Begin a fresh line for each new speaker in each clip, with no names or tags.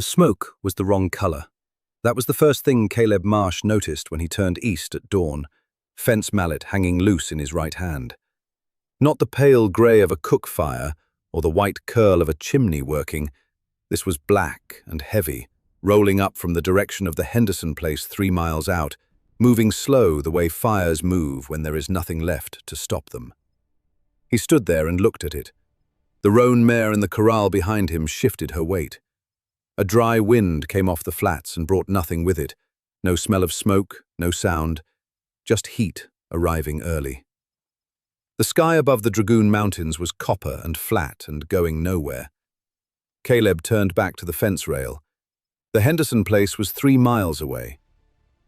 The smoke was the wrong color. That was the first thing Caleb Marsh noticed when he turned east at dawn, fence mallet hanging loose in his right hand. Not the pale grey of a cook fire or the white curl of a chimney working. This was black and heavy, rolling up from the direction of the Henderson place 3 miles out, moving slow the way fires move when there is nothing left to stop them. He stood there and looked at it. The roan mare in the corral behind him shifted her weight. A dry wind came off the flats and brought nothing with it. No smell of smoke, no sound, just heat arriving early. The sky above the Dragoon Mountains was copper and flat and going nowhere. Caleb turned back to the fence rail. The Henderson place was 3 miles away.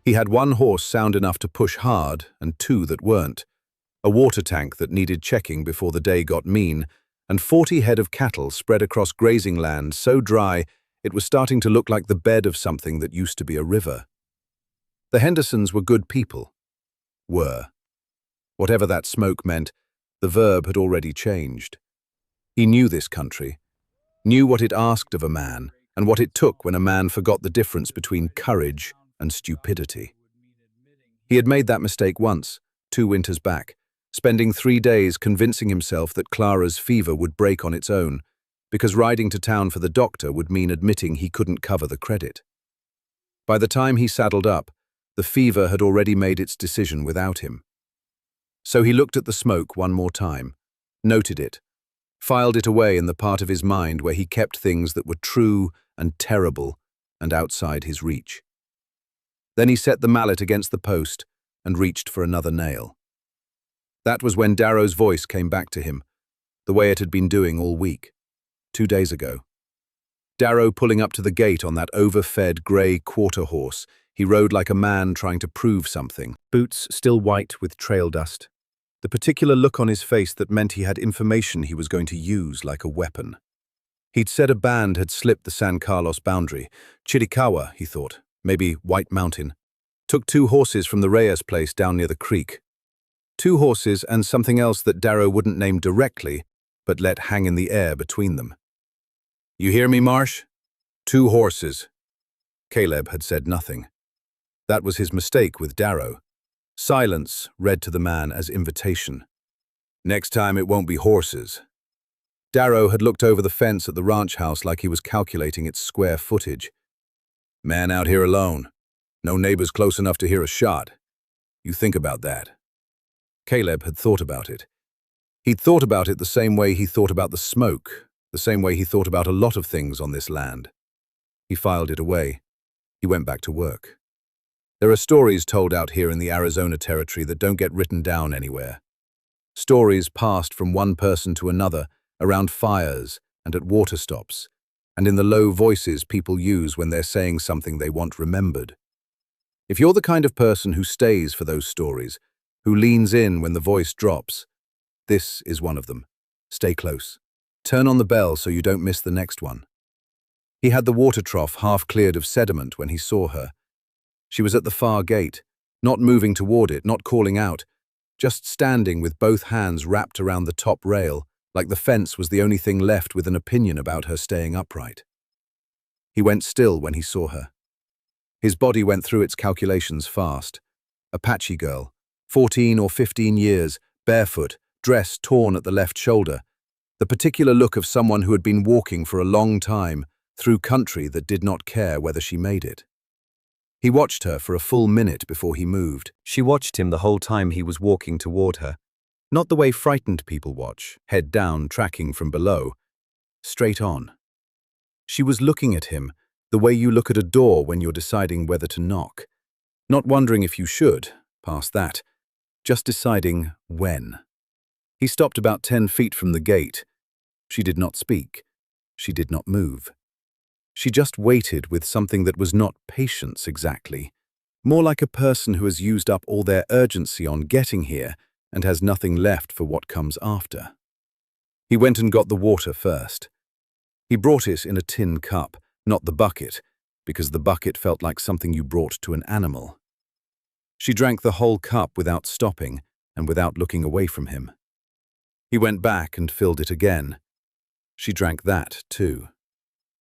He had 1 horse sound enough to push hard and 2 that weren't, a water tank that needed checking before the day got mean, and 40 head of cattle spread across grazing land so dry it was starting to look like the bed of something that used to be a river. The Hendersons were good people. Were. Whatever that smoke meant, the verb had already changed. He knew this country, knew what it asked of a man, and what it took when a man forgot the difference between courage and stupidity. He had made that mistake once, 2 winters back, spending 3 days convincing himself that Clara's fever would break on its own, because riding to town for the doctor would mean admitting he couldn't cover the credit. By the time he saddled up, the fever had already made its decision without him. So he looked at the smoke one more time, noted it, filed it away in the part of his mind where he kept things that were true and terrible and outside his reach. Then he set the mallet against the post and reached for another nail. That was when Darrow's voice came back to him, the way it had been doing all week. 2 days ago. Darrow pulling up to the gate on that overfed grey quarter horse, he rode like a man trying to prove something, boots still white with trail dust. The particular look on his face that meant he had information he was going to use like a weapon. He'd said a band had slipped the San Carlos boundary. Chiricahua, he thought, maybe White Mountain. Took 2 horses from the Reyes place down near the creek. 2 horses and something else that Darrow wouldn't name directly, but let hang in the air between them. You hear me, Marsh? 2 horses. Caleb had said nothing. That was his mistake with Darrow. Silence read to the man as invitation. Next time it won't be horses. Darrow had looked over the fence at the ranch house like he was calculating its square footage. Man out here alone. No neighbors close enough to hear a shot. You think about that. Caleb had thought about it. He'd thought about it the same way he thought about the smoke, the same way he thought about a lot of things on this land. He filed it away. He went back to work. There are stories told out here in the Arizona territory that don't get written down anywhere. Stories passed from one person to another, around fires and at water stops, and in the low voices people use when they're saying something they want remembered. If you're the kind of person who stays for those stories, who leans in when the voice drops, this is one of them. Stay close. Turn on the bell so you don't miss the next one. He had the water trough half cleared of sediment when he saw her. She was at the far gate, not moving toward it, not calling out, just standing with both hands wrapped around the top rail, like the fence was the only thing left with an opinion about her staying upright. He went still when he saw her. His body went through its calculations fast. Apache girl, 14 or 15 years, barefoot, dress torn at the left shoulder, the particular look of someone who had been walking for a long time through country that did not care whether she made it. He watched her for a full minute before he moved. She watched him the whole time he was walking toward her. Not the way frightened people watch, head down, tracking from below. Straight on. She was looking at him the way you look at a door when you're deciding whether to knock. Not wondering if you should, past that. Just deciding when. He stopped about 10 feet from the gate. She did not speak. She did not move. She just waited with something that was not patience exactly, more like a person who has used up all their urgency on getting here and has nothing left for what comes after. He went and got the water first. He brought it in a tin cup, not the bucket, because the bucket felt like something you brought to an animal. She drank the whole cup without stopping and without looking away from him. He went back and filled it again. She drank that, too.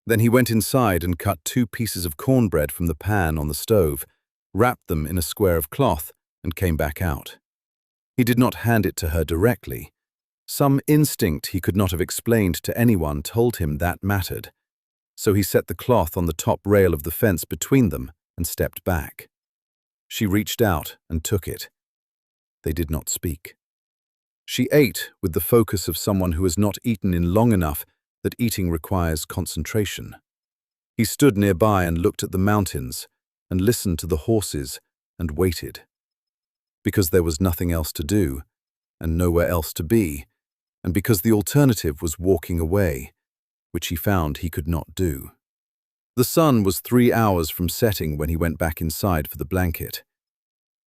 Then he went inside and cut 2 pieces of cornbread from the pan on the stove, wrapped them in a square of cloth, and came back out. He did not hand it to her directly. Some instinct he could not have explained to anyone told him that mattered. So he set the cloth on the top rail of the fence between them and stepped back. She reached out and took it. They did not speak. She ate with the focus of someone who has not eaten in long enough that eating requires concentration. He stood nearby and looked at the mountains and listened to the horses and waited. Because there was nothing else to do and nowhere else to be, and because the alternative was walking away, which he found he could not do. The sun was 3 hours from setting when he went back inside for the blanket.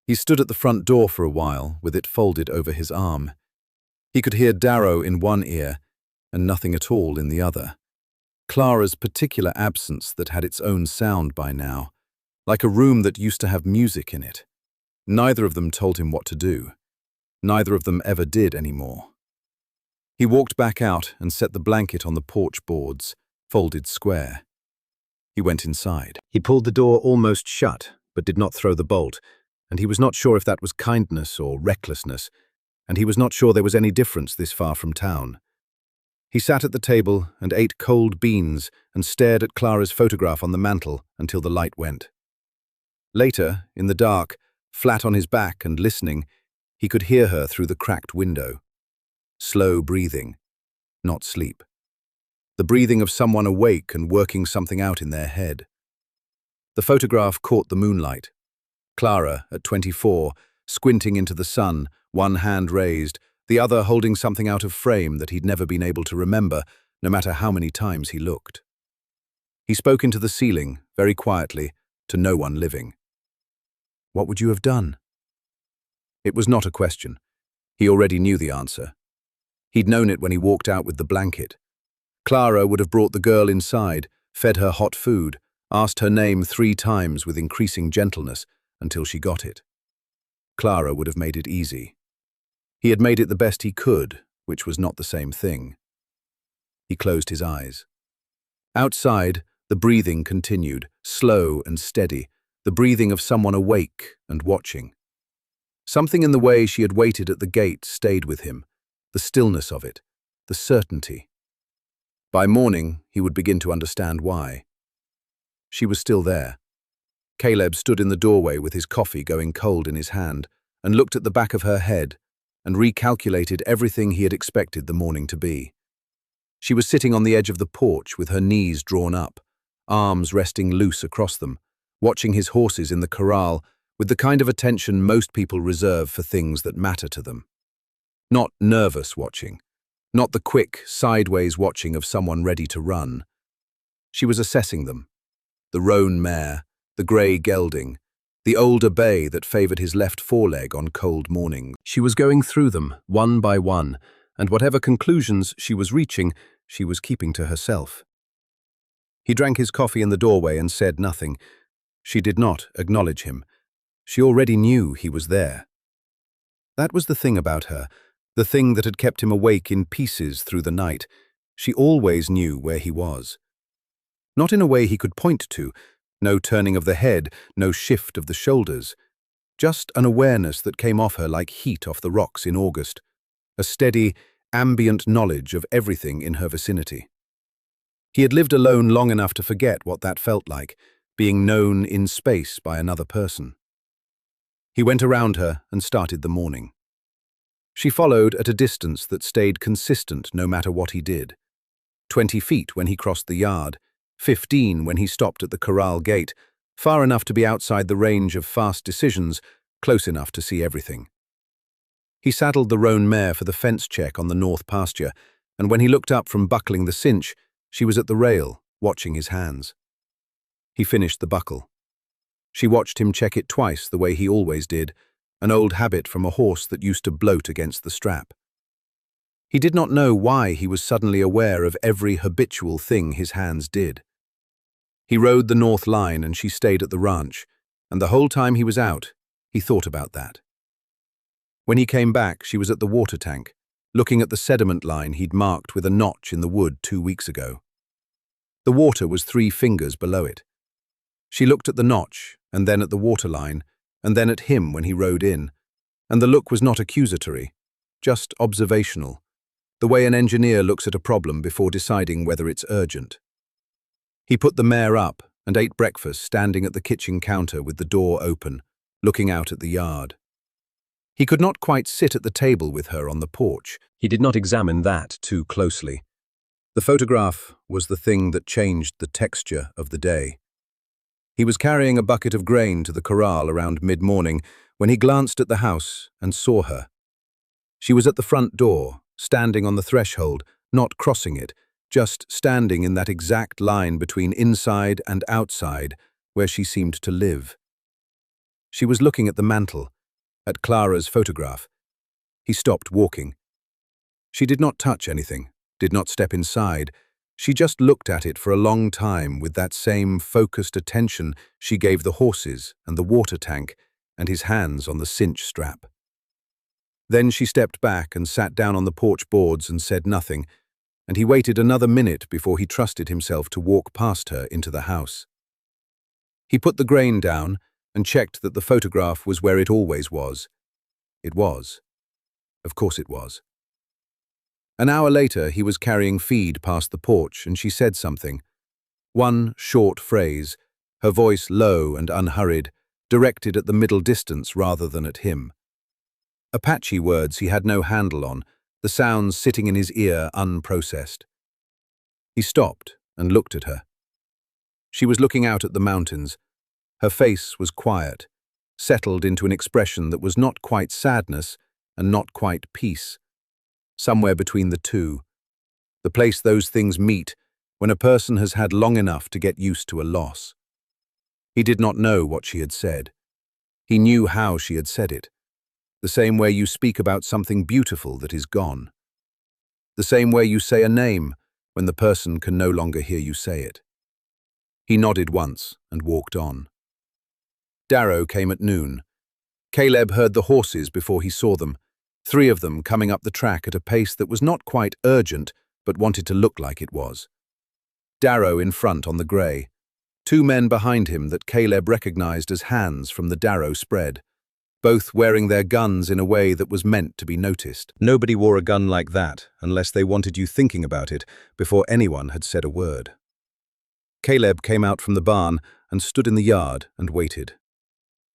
He stood at the front door for a while, with it folded over his arm. He could hear Darrow in one ear and nothing at all in the other. Clara's particular absence that had its own sound by now, like a room that used to have music in it. Neither of them told him what to do. Neither of them ever did anymore. He walked back out and set the blanket on the porch boards, folded square. He went inside. He pulled the door almost shut, but did not throw the bolt, and he was not sure if that was kindness or recklessness, and he was not sure there was any difference this far from town. He sat at the table and ate cold beans and stared at Clara's photograph on the mantel until the light went. Later, in the dark, flat on his back and listening, he could hear her through the cracked window. Slow breathing, not sleep. The breathing of someone awake and working something out in their head. The photograph caught the moonlight. Clara, at 24, squinting into the sun, one hand raised, the other holding something out of frame that he'd never been able to remember, no matter how many times he looked. He spoke into the ceiling, very quietly, to no one living. "What would you have done?" It was not a question. He already knew the answer. He'd known it when he walked out with the blanket. Clara would have brought the girl inside, fed her hot food, asked her name 3 times with increasing gentleness until she got it. Clara would have made it easy. He had made it the best he could, which was not the same thing. He closed his eyes. Outside, the breathing continued, slow and steady, the breathing of someone awake and watching. Something in the way she had waited at the gate stayed with him, the stillness of it, the certainty. By morning, he would begin to understand why. She was still there. Caleb stood in the doorway with his coffee going cold in his hand and looked at the back of her head and recalculated everything he had expected the morning to be. She was sitting on the edge of the porch with her knees drawn up, arms resting loose across them, watching his horses in the corral with the kind of attention most people reserve for things that matter to them. Not nervous watching, not the quick, sideways watching of someone ready to run. She was assessing them. The roan mare, the grey gelding, the older bay that favoured his left foreleg on cold mornings. She was going through them, one by one, and whatever conclusions she was reaching, she was keeping to herself. He drank his coffee in the doorway and said nothing. She did not acknowledge him. She already knew he was there. That was the thing about her, the thing that had kept him awake in pieces through the night. She always knew where he was. Not in a way he could point to, no turning of the head, no shift of the shoulders. Just an awareness that came off her like heat off the rocks in August. A steady, ambient knowledge of everything in her vicinity. He had lived alone long enough to forget what that felt like, being known in space by another person. He went around her and started the morning. She followed at a distance that stayed consistent no matter what he did. 20 feet when he crossed the yard, 15 when he stopped at the corral gate, far enough to be outside the range of fast decisions, close enough to see everything. He saddled the roan mare for the fence check on the north pasture, and when he looked up from buckling the cinch, she was at the rail, watching his hands. He finished the buckle. She watched him check it twice the way he always did, an old habit from a horse that used to bloat against the strap. He did not know why he was suddenly aware of every habitual thing his hands did. He rode the north line and she stayed at the ranch, and the whole time he was out, he thought about that. When he came back, she was at the water tank, looking at the sediment line he'd marked with a notch in the wood 2 weeks ago. The water was 3 fingers below it. She looked at the notch, and then at the waterline, and then at him when he rode in, and the look was not accusatory, just observational, the way an engineer looks at a problem before deciding whether it's urgent. He put the mare up and ate breakfast standing at the kitchen counter with the door open, looking out at the yard. He could not quite sit at the table with her on the porch. He did not examine that too closely. The photograph was the thing that changed the texture of the day. He was carrying a bucket of grain to the corral around mid-morning when he glanced at the house and saw her. She was at the front door, standing on the threshold, not crossing it, just standing in that exact line between inside and outside where she seemed to live. She was looking at the mantel, at Clara's photograph. He stopped walking. She did not touch anything, did not step inside. She just looked at it for a long time with that same focused attention she gave the horses and the water tank and his hands on the cinch strap. Then she stepped back and sat down on the porch boards and said nothing, and he waited another minute before he trusted himself to walk past her into the house. He put the grain down and checked that the photograph was where it always was. It was. Of course it was. An hour later, he was carrying feed past the porch and she said something. One short phrase, her voice low and unhurried, directed at the middle distance rather than at him. Apache words he had no handle on, the sounds sitting in his ear unprocessed. He stopped and looked at her. She was looking out at the mountains. Her face was quiet, settled into an expression that was not quite sadness and not quite peace. Somewhere between the two. The place those things meet when a person has had long enough to get used to a loss. He did not know what she had said. He knew how she had said it. The same way you speak about something beautiful that is gone. The same way you say a name when the person can no longer hear you say it. He nodded once and walked on. Darrow came at noon. Caleb heard the horses before he saw them, 3 of them coming up the track at a pace that was not quite urgent but wanted to look like it was. Darrow in front on the grey. 2 men behind him that Caleb recognized as hands from the Darrow spread, both wearing their guns in a way that was meant to be noticed. Nobody wore a gun like that unless they wanted you thinking about it before anyone had said a word. Caleb came out from the barn and stood in the yard and waited.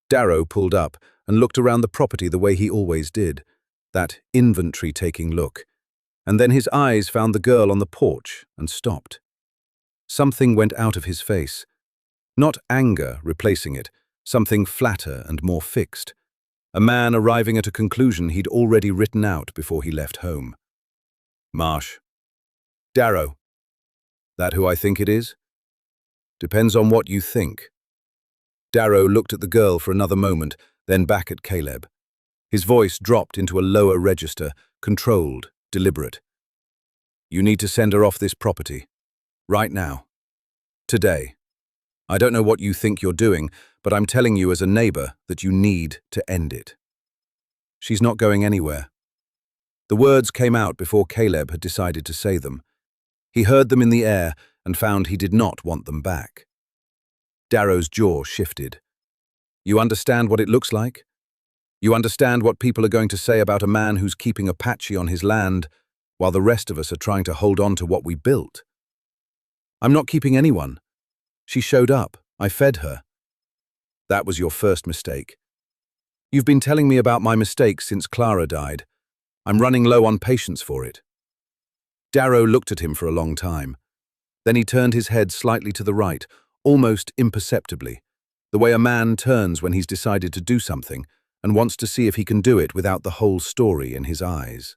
Darrow pulled up and looked around the property the way he always did, that inventory-taking look, and then his eyes found the girl on the porch and stopped. Something went out of his face. Not anger replacing it, something flatter and more fixed. A man arriving at a conclusion he'd already written out before he left home. Marsh. Darrow. That who I think it is? Depends on what you think. Darrow looked at the girl for another moment, then back at Caleb. His voice dropped into a lower register, controlled, deliberate. You need to send her off this property. Right now. Today. I don't know what you think you're doing, but I'm telling you as a neighbor that you need to end it. She's not going anywhere. The words came out before Caleb had decided to say them. He heard them in the air and found he did not want them back. Darrow's jaw shifted. You understand what it looks like? You understand what people are going to say about a man who's keeping Apache on his land while the rest of us are trying to hold on to what we built? I'm not keeping anyone. She showed up. I fed her. That was your first mistake. You've been telling me about my mistakes since Clara died. I'm running low on patience for it. Darrow looked at him for a long time. Then he turned his head slightly to the right, almost imperceptibly, the way a man turns when he's decided to do something and wants to see if he can do it without the whole story in his eyes.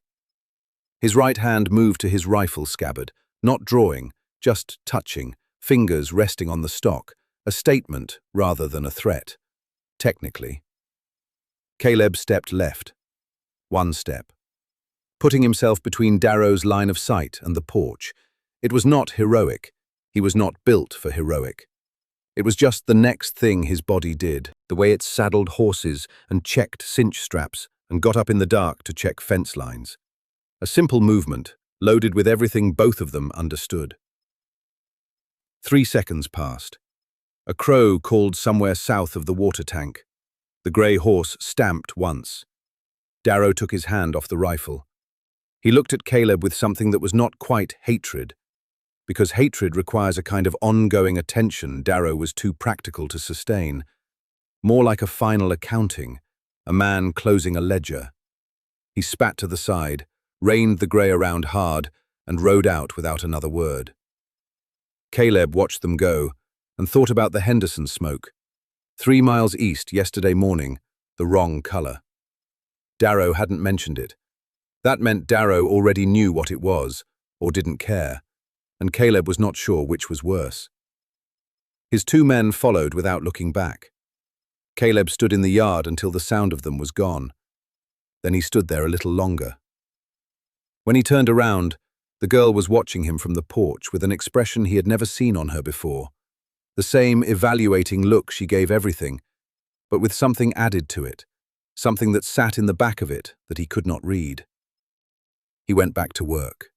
His right hand moved to his rifle scabbard, not drawing, just touching, fingers resting on the stock, a statement rather than a threat. Technically. Caleb stepped left. 1 step. Putting himself between Darrow's line of sight and the porch. It was not heroic. He was not built for heroic. It was just the next thing his body did, the way it saddled horses and checked cinch straps and got up in the dark to check fence lines. A simple movement, loaded with everything both of them understood. 3 seconds passed. A crow called somewhere south of the water tank. The grey horse stamped once. Darrow took his hand off the rifle. He looked at Caleb with something that was not quite hatred. Because hatred requires a kind of ongoing attention Darrow was too practical to sustain. More like a final accounting, a man closing a ledger. He spat to the side, reined the grey around hard, and rode out without another word. Caleb watched them go and thought about the Henderson smoke. 3 miles east yesterday morning, the wrong colour. Darrow hadn't mentioned it. That meant Darrow already knew what it was, or didn't care, and Caleb was not sure which was worse. His 2 men followed without looking back. Caleb stood in the yard until the sound of them was gone. Then he stood there a little longer. When he turned around, the girl was watching him from the porch with an expression he had never seen on her before. The same evaluating look she gave everything, but with something added to it, something that sat in the back of it that he could not read. He went back to work.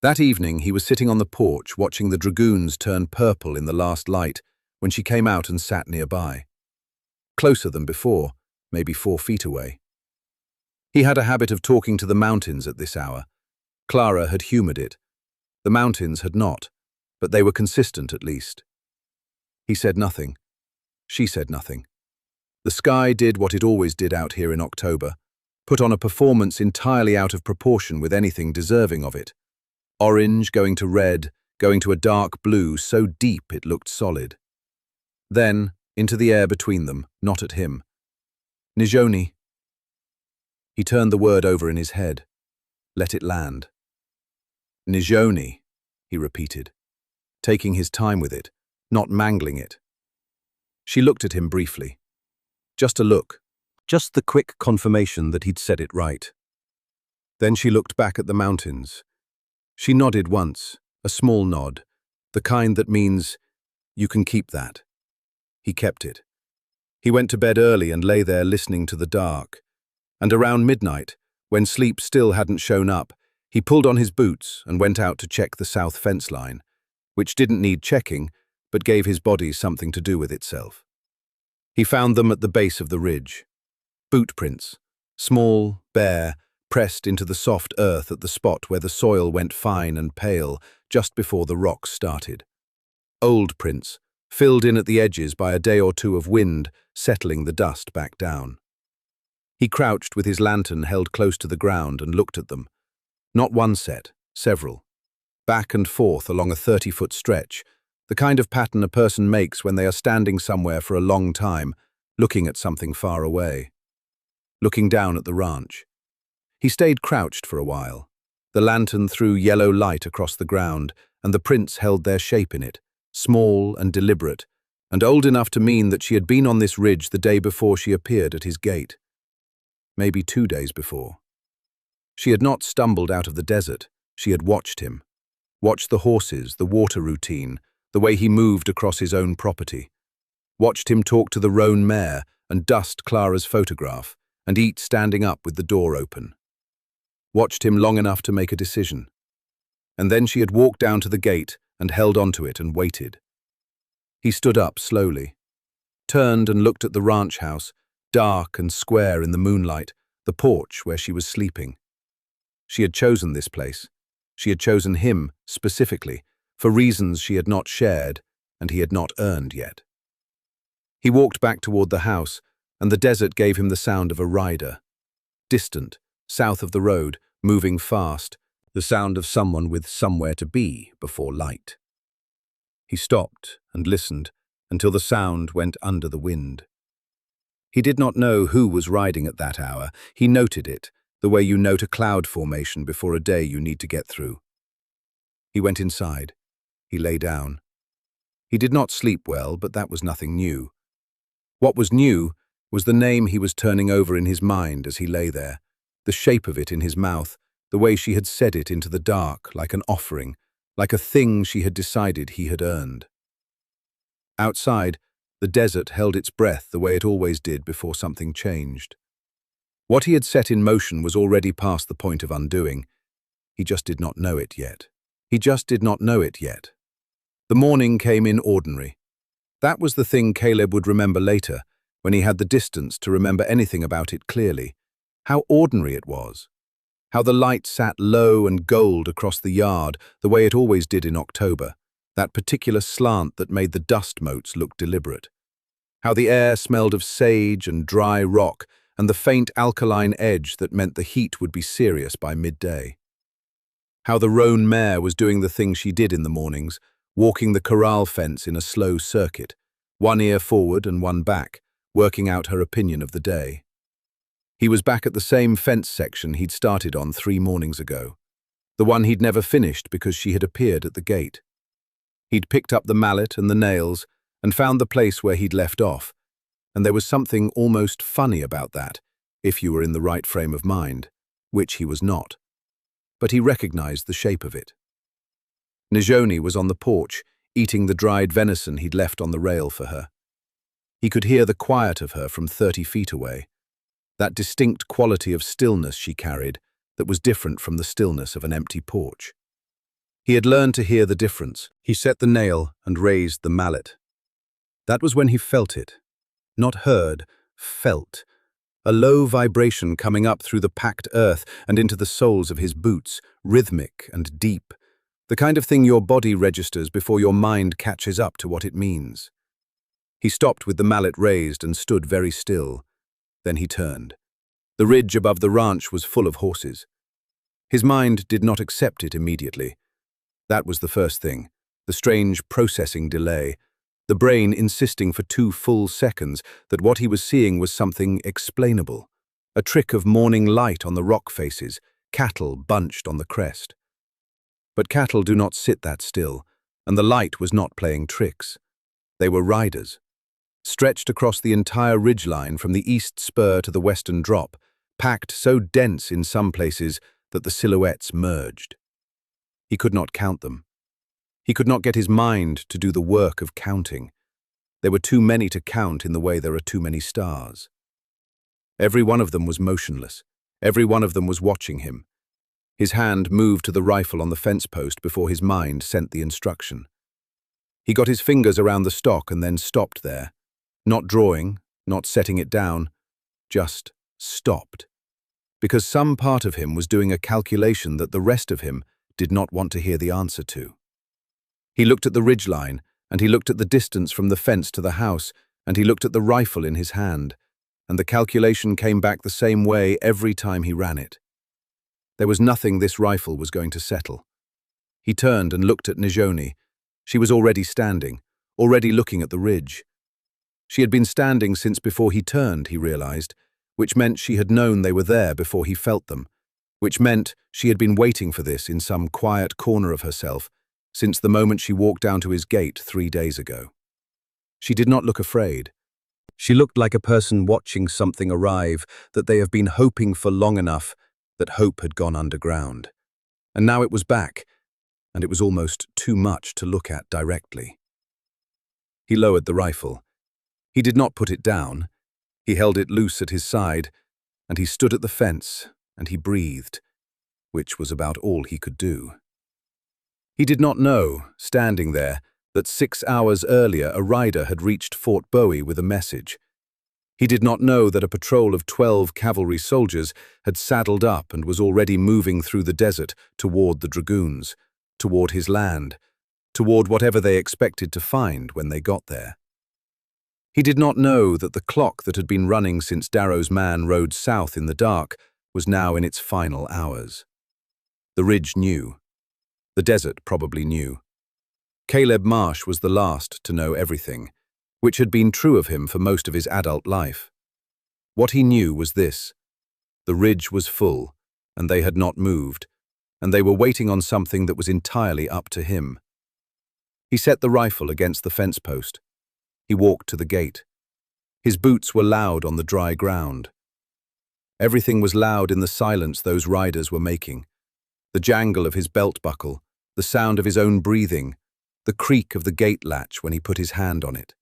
That evening he was sitting on the porch watching the dragoons turn purple in the last light when she came out and sat nearby. Closer than before, maybe 4 feet away. He had a habit of talking to the mountains at this hour. Clara had humoured it. The mountains had not, but they were consistent at least. He said nothing. She said nothing. The sky did what it always did out here in October, put on a performance entirely out of proportion with anything deserving of it. Orange going to red, going to a dark blue so deep it looked solid. Then, into the air between them, not at him. Nizhoni. He turned the word over in his head. Let it land. Nizhoni, he repeated, taking his time with it, not mangling it. She looked at him briefly. Just a look, just the quick confirmation that he'd said it right. Then she looked back at the mountains. She nodded once, a small nod, the kind that means, you can keep that. He kept it. He went to bed early and lay there listening to the dark. And around midnight, when sleep still hadn't shown up, he pulled on his boots and went out to check the south fence line, which didn't need checking, but gave his body something to do with itself. He found them at the base of the ridge. Boot prints, small, bare, pressed into the soft earth at the spot where the soil went fine and pale just before the rocks started. Old prints, filled in at the edges by a day or two of wind, settling the dust back down. He crouched with his lantern held close to the ground and looked at them. Not one set, several. Back and forth along a 30-foot stretch, the kind of pattern a person makes when they are standing somewhere for a long time, looking at something far away. Looking down at the ranch. He stayed crouched for a while. The lantern threw yellow light across the ground, and the prints held their shape in it, small and deliberate, and old enough to mean that she had been on this ridge the day before she appeared at his gate. Maybe 2 days before. She had not stumbled out of the desert, she had watched him. Watched the horses, the water routine, the way he moved across his own property. Watched him talk to the roan mare and dust Clara's photograph, and eat standing up with the door open. Watched him long enough to make a decision. And then she had walked down to the gate and held onto it and waited. He stood up slowly, turned and looked at the ranch house, dark and square in the moonlight, the porch where she was sleeping. She had chosen this place. She had chosen him, specifically, for reasons she had not shared and he had not earned yet. He walked back toward the house, and the desert gave him the sound of a rider. Distant, south of the road, moving fast, the sound of someone with somewhere to be before light. He stopped and listened until the sound went under the wind. He did not know who was riding at that hour. He noted it, the way you note a cloud formation before a day you need to get through. He went inside. He lay down. He did not sleep well, but that was nothing new. What was new was the name he was turning over in his mind as he lay there, the shape of it in his mouth, the way she had said it into the dark, like an offering, like a thing she had decided he had earned. Outside, the desert held its breath the way it always did before something changed. What he had set in motion was already past the point of undoing. He just did not know it yet. He just did not know it yet. The morning came in ordinary. That was the thing Caleb would remember later, when he had the distance to remember anything about it clearly. How ordinary it was. How the light sat low and gold across the yard, the way it always did in October, that particular slant that made the dust motes look deliberate. How the air smelled of sage and dry rock, and the faint alkaline edge that meant the heat would be serious by midday. How the roan mare was doing the thing she did in the mornings, walking the corral fence in a slow circuit, one ear forward and one back, working out her opinion of the day. He was back at the same fence section he'd started on 3 mornings ago, the one he'd never finished because she had appeared at the gate. He'd picked up the mallet and the nails and found the place where he'd left off, and there was something almost funny about that, if you were in the right frame of mind, which he was not. But he recognized the shape of it. Nizhoni was on the porch, eating the dried venison he'd left on the rail for her. He could hear the quiet of her from 30 feet away, that distinct quality of stillness she carried that was different from the stillness of an empty porch. He had learned to hear the difference. He set the nail and raised the mallet. That was when he felt it. Not heard, felt. A low vibration coming up through the packed earth and into the soles of his boots, rhythmic and deep. The kind of thing your body registers before your mind catches up to what it means. He stopped with the mallet raised and stood very still. Then he turned. The ridge above the ranch was full of horses. His mind did not accept it immediately. That was the first thing, the strange processing delay, the brain insisting for 2 full seconds that what he was seeing was something explainable, a trick of morning light on the rock faces, cattle bunched on the crest. But cattle do not sit that still, and the light was not playing tricks. They were riders. Stretched across the entire ridgeline from the east spur to the western drop, packed so dense in some places that the silhouettes merged. He could not count them. He could not get his mind to do the work of counting. There were too many to count in the way there are too many stars. Every one of them was motionless. Every one of them was watching him. His hand moved to the rifle on the fence post before his mind sent the instruction. He got his fingers around the stock and then stopped there. Not drawing, not setting it down, just stopped. Because some part of him was doing a calculation that the rest of him did not want to hear the answer to. He looked at the ridgeline, and he looked at the distance from the fence to the house, and he looked at the rifle in his hand, and the calculation came back the same way every time he ran it. There was nothing this rifle was going to settle. He turned and looked at Nizhoni. She was already standing, already looking at the ridge. She had been standing since before he turned, he realized, which meant she had known they were there before he felt them, which meant she had been waiting for this in some quiet corner of herself since the moment she walked down to his gate 3 days ago. She did not look afraid. She looked like a person watching something arrive that they have been hoping for long enough that hope had gone underground. And now it was back, and it was almost too much to look at directly. He lowered the rifle. He did not put it down. He held it loose at his side, and he stood at the fence, and he breathed, which was about all he could do. He did not know, standing there, that 6 hours earlier a rider had reached Fort Bowie with a message. He did not know that a patrol of 12 cavalry soldiers had saddled up and was already moving through the desert toward the dragoons, toward his land, toward whatever they expected to find when they got there. He did not know that the clock that had been running since Darrow's man rode south in the dark was now in its final hours. The ridge knew. The desert probably knew. Caleb Marsh was the last to know everything, which had been true of him for most of his adult life. What he knew was this: the ridge was full, and they had not moved, and they were waiting on something that was entirely up to him. He set the rifle against the fence post. He walked to the gate. His boots were loud on the dry ground. Everything was loud in the silence those riders were making. The jangle of his belt buckle, the sound of his own breathing, the creak of the gate latch when he put his hand on it.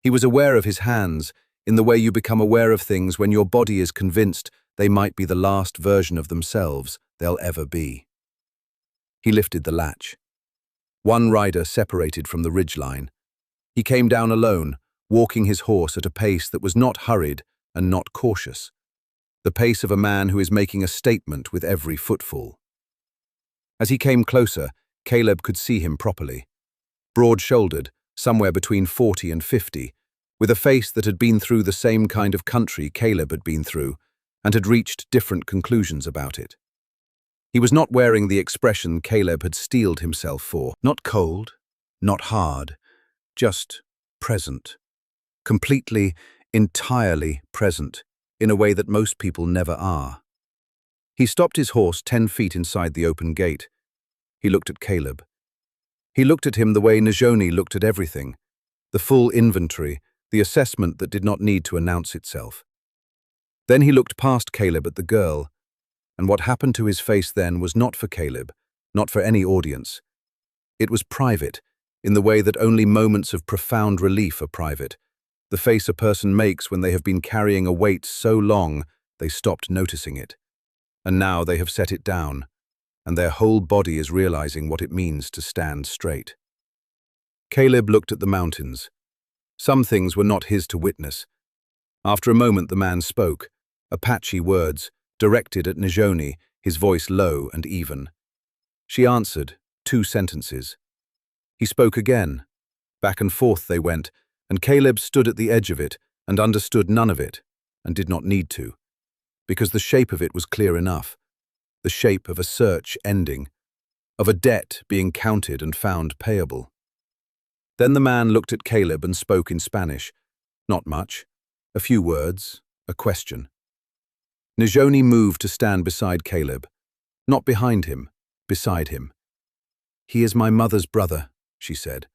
He was aware of his hands in the way you become aware of things when your body is convinced they might be the last version of themselves they'll ever be. He lifted the latch. One rider separated from the ridgeline. He came down alone, walking his horse at a pace that was not hurried and not cautious. The pace of a man who is making a statement with every footfall. As he came closer, Caleb could see him properly. Broad-shouldered, somewhere between 40 and 50, with a face that had been through the same kind of country Caleb had been through, and had reached different conclusions about it. He was not wearing the expression Caleb had steeled himself for. Not cold, not hard, just present. Completely, entirely present, in a way that most people never are. He stopped his horse 10 feet inside the open gate. He looked at Caleb. He looked at him the way Nizhoni looked at everything, the full inventory, the assessment that did not need to announce itself. Then he looked past Caleb at the girl, and what happened to his face then was not for Caleb, not for any audience. It was private, in the way that only moments of profound relief are private, the face a person makes when they have been carrying a weight so long they stopped noticing it. And now they have set it down, and their whole body is realizing what it means to stand straight. Caleb looked at the mountains. Some things were not his to witness. After a moment the man spoke, Apache words, directed at Nizhoni, his voice low and even. She answered, 2 sentences. He spoke again. Back and forth they went, and Caleb stood at the edge of it and understood none of it, and did not need to, because the shape of it was clear enough, the shape of a search ending, of a debt being counted and found payable. Then the man looked at Caleb and spoke in Spanish. Not much, a few words, a question. Nizhoni moved to stand beside Caleb, not behind him, beside him. "He is my mother's brother," she said.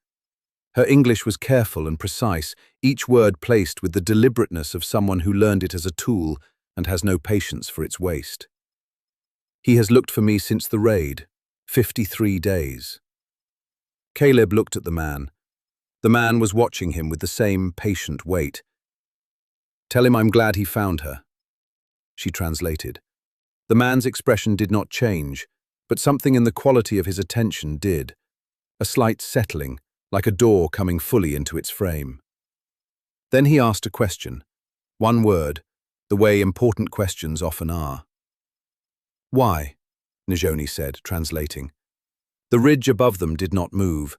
Her English was careful and precise, each word placed with the deliberateness of someone who learned it as a tool and has no patience for its waste. "He has looked for me since the raid, 53 days. Caleb looked at the man. The man was watching him with the same patient wait. "Tell him I'm glad he found her." She translated. The man's expression did not change, but something in the quality of his attention did. A slight settling, like a door coming fully into its frame. Then he asked a question. One word, the way important questions often are. "Why?" Nizhoni said, translating. The ridge above them did not move.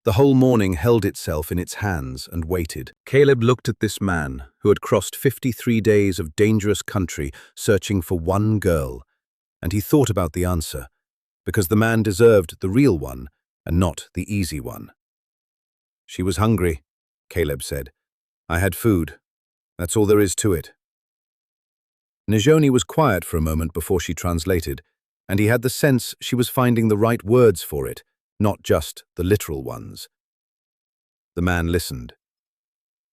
The whole morning held itself in its hands and waited. Caleb looked at this man who had crossed 53 days of dangerous country searching for one girl, and he thought about the answer, because the man deserved the real one and not the easy one. "She was hungry," Caleb said. "I had food. That's all there is to it." Nizhoni was quiet for a moment before she translated, and he had the sense she was finding the right words for it, not just the literal ones. The man listened.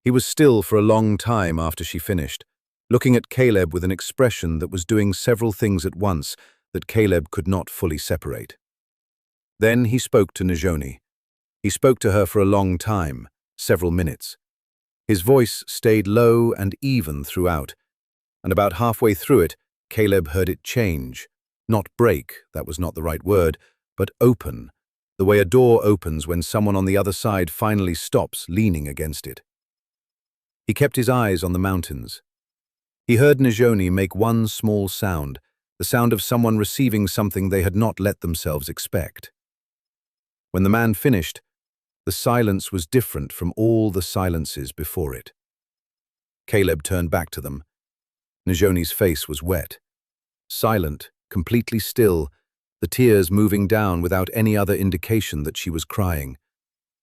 He was still for a long time after she finished, looking at Caleb with an expression that was doing several things at once that Caleb could not fully separate. Then he spoke to Nizhoni. He spoke to her for a long time, several minutes. His voice stayed low and even throughout, and about halfway through it, Caleb heard it change, not break, that was not the right word, but open, the way a door opens when someone on the other side finally stops leaning against it. He kept his eyes on the mountains. He heard Nizhoni make one small sound, the sound of someone receiving something they had not let themselves expect. When the man finished, the silence was different from all the silences before it. Caleb turned back to them. Nizhoni's face was wet. Silent, completely still, the tears moving down without any other indication that she was crying.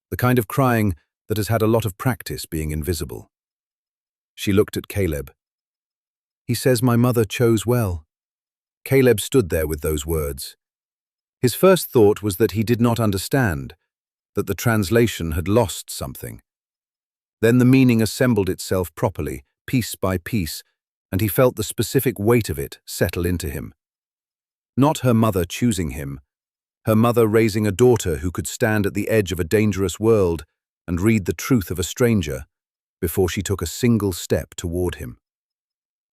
The kind of crying that has had a lot of practice being invisible. She looked at Caleb. "He says my mother chose well." Caleb stood there with those words. His first thought was that he did not understand, that the translation had lost something. Then the meaning assembled itself properly, piece by piece, and he felt the specific weight of it settle into him. Not her mother choosing him, her mother raising a daughter who could stand at the edge of a dangerous world and read the truth of a stranger before she took a single step toward him.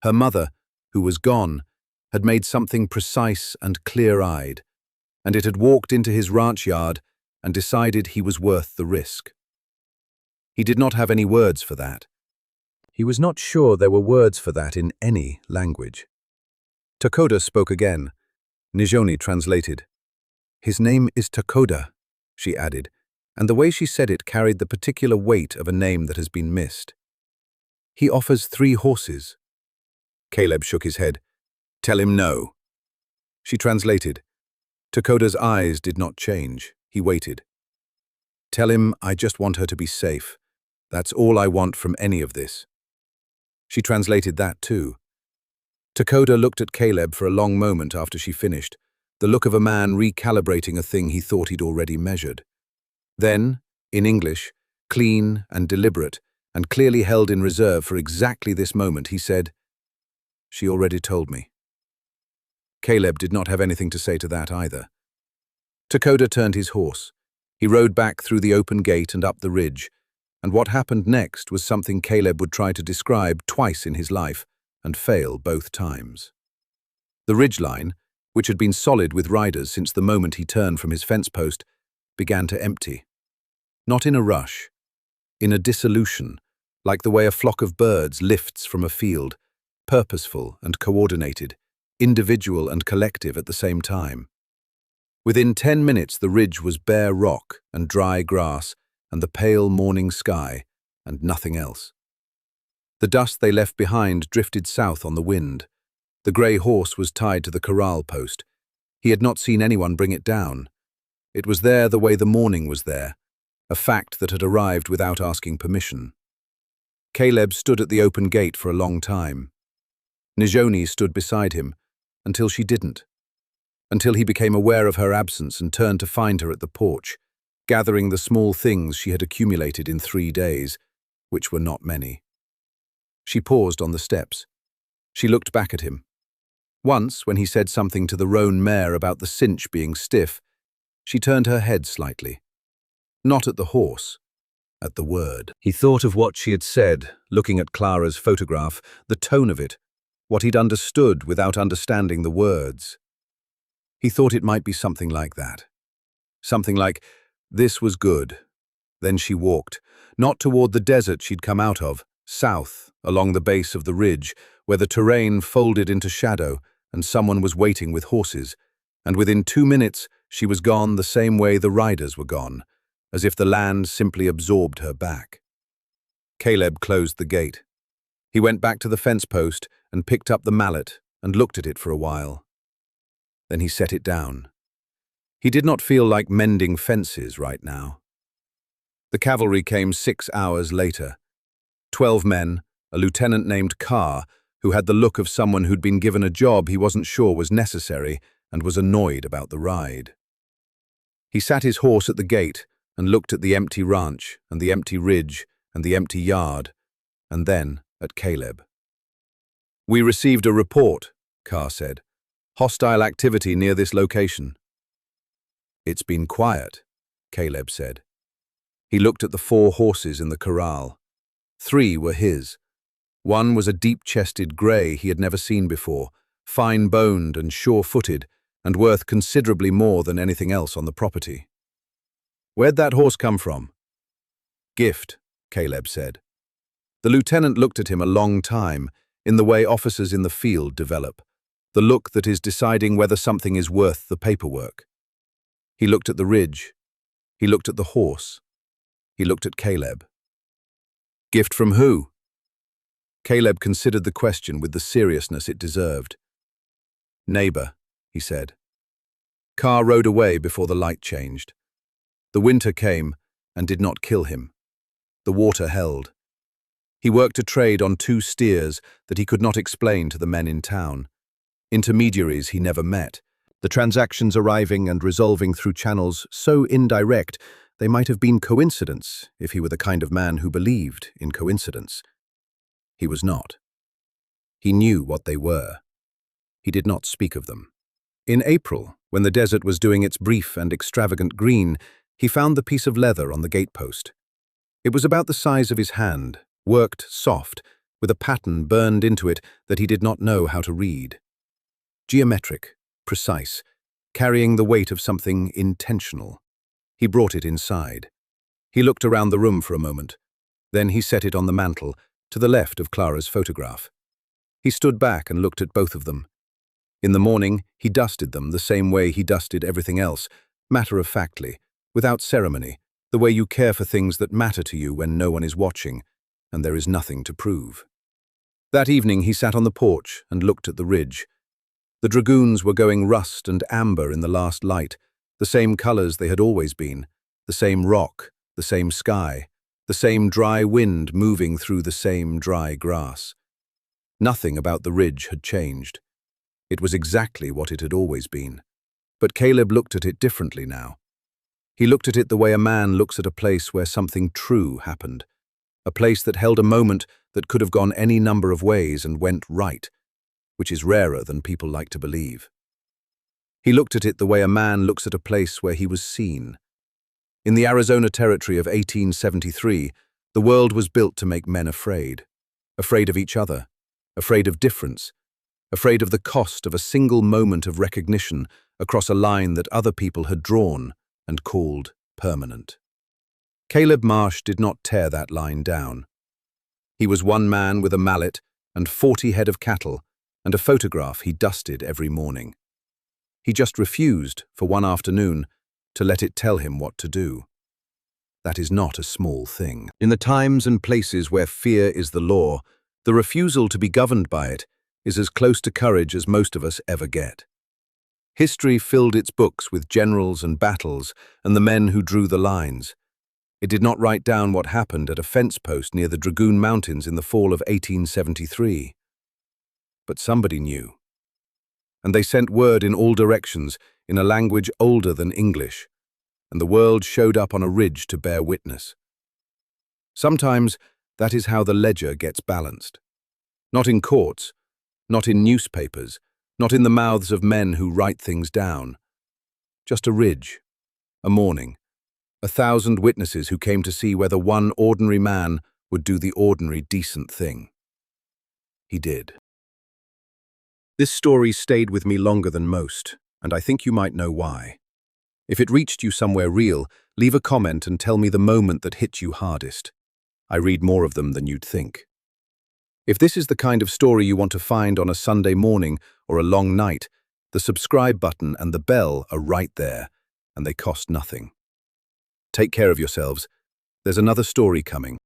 Her mother, who was gone, had made something precise and clear-eyed, and it had walked into his ranch yard and decided he was worth the risk. He did not have any words for that. He was not sure there were words for that in any language. Takoda spoke again. Nizhoni translated. "His name is Takoda," she added, and the way she said it carried the particular weight of a name that has been missed. "He offers 3 horses." Caleb shook his head. "Tell him no." She translated. Takoda's eyes did not change. He waited. "Tell him I just want her to be safe. That's all I want from any of this." She translated that too. Takoda looked at Caleb for a long moment after she finished, the look of a man recalibrating a thing he thought he'd already measured. Then, in English, clean and deliberate, and clearly held in reserve for exactly this moment, he said, "She already told me." Caleb did not have anything to say to that either. Takoda turned his horse. He rode back through the open gate and up the ridge, and what happened next was something Caleb would try to describe twice in his life, and fail both times. The ridgeline, which had been solid with riders since the moment he turned from his fence post, began to empty. Not in a rush, in a dissolution, like the way a flock of birds lifts from a field, purposeful and coordinated, individual and collective at the same time. Within 10 minutes the ridge was bare rock and dry grass and the pale morning sky, and nothing else. The dust they left behind drifted south on the wind. The grey horse was tied to the corral post. He had not seen anyone bring it down. It was there the way the morning was there, a fact that had arrived without asking permission. Caleb stood at the open gate for a long time. Nizhoni stood beside him, until she didn't. Until he became aware of her absence and turned to find her at the porch, gathering the small things she had accumulated in 3 days, which were not many. She paused on the steps. She looked back at him. Once, when he said something to the roan mare about the cinch being stiff, she turned her head slightly. Not at the horse, at the word. He thought of what she had said, looking at Clara's photograph, the tone of it, what he'd understood without understanding the words. He thought it might be something like that. Something like, this was good. Then she walked, not toward the desert she'd come out of, south, along the base of the ridge, where the terrain folded into shadow and someone was waiting with horses, and within 2 minutes she was gone the same way the riders were gone, as if the land simply absorbed her back. Caleb closed the gate. He went back to the fence post and picked up the mallet and looked at it for a while. Then he set it down. He did not feel like mending fences right now. The cavalry came 6 hours later. 12 men, a lieutenant named Carr, who had the look of someone who'd been given a job he wasn't sure was necessary and was annoyed about the ride. He sat his horse at the gate and looked at the empty ranch and the empty ridge and the empty yard, and then at Caleb. "We received a report," Carr said. "Hostile activity near this location." "It's been quiet," Caleb said. He looked at the 4 horses in the corral. 3 were his. One was a deep-chested grey he had never seen before, fine-boned and sure-footed, and worth considerably more than anything else on the property. "Where'd that horse come from?" "Gift," Caleb said. The lieutenant looked at him a long time, in the way officers in the field develop, the look that is deciding whether something is worth the paperwork. He looked at the ridge. He looked at the horse. He looked at Caleb. "Gift from who?" Caleb considered the question with the seriousness it deserved. "Neighbor," he said. Carr rode away before the light changed. The winter came and did not kill him. The water held. He worked a trade on 2 steers that he could not explain to the men in town. Intermediaries he never met, the transactions arriving and resolving through channels so indirect they might have been coincidence if he were the kind of man who believed in coincidence. He was not. He knew what they were. He did not speak of them. In April, when the desert was doing its brief and extravagant green, he found the piece of leather on the gatepost. It was about the size of his hand, worked soft, with a pattern burned into it that he did not know how to read. Geometric, precise, carrying the weight of something intentional. He brought it inside. He looked around the room for a moment. Then he set it on the mantel, to the left of Clara's photograph. He stood back and looked at both of them. In the morning, he dusted them the same way he dusted everything else, matter-of-factly, without ceremony, the way you care for things that matter to you when no one is watching, and there is nothing to prove. That evening he sat on the porch and looked at the ridge. The dragoons were going rust and amber in the last light, the same colors they had always been, the same rock, the same sky, the same dry wind moving through the same dry grass. Nothing about the ridge had changed. It was exactly what it had always been. But Caleb looked at it differently now. He looked at it the way a man looks at a place where something true happened, a place that held a moment that could have gone any number of ways and went right, which is rarer than people like to believe. He looked at it the way a man looks at a place where he was seen. In the Arizona Territory of 1873, the world was built to make men afraid of each other, afraid of difference, afraid of the cost of a single moment of recognition across a line that other people had drawn and called permanent. Caleb Marsh did not tear that line down. He was one man with a mallet and 40 head of cattle and a photograph he dusted every morning. He just refused, for one afternoon, to let it tell him what to do. That is not a small thing. In the times and places where fear is the law, the refusal to be governed by it is as close to courage as most of us ever get. History filled its books with generals and battles and the men who drew the lines. It did not write down what happened at a fence post near the Dragoon Mountains in the fall of 1873. But somebody knew. And they sent word in all directions in a language older than English, and the world showed up on a ridge to bear witness. Sometimes that is how the ledger gets balanced. Not in courts, not in newspapers, not in the mouths of men who write things down. Just a ridge, a morning, 1,000 witnesses who came to see whether one ordinary man would do the ordinary decent thing. He did. This story stayed with me longer than most, and I think you might know why. If it reached you somewhere real, leave a comment and tell me the moment that hit you hardest. I read more of them than you'd think. If this is the kind of story you want to find on a Sunday morning or a long night, the subscribe button and the bell are right there, and they cost nothing. Take care of yourselves. There's another story coming.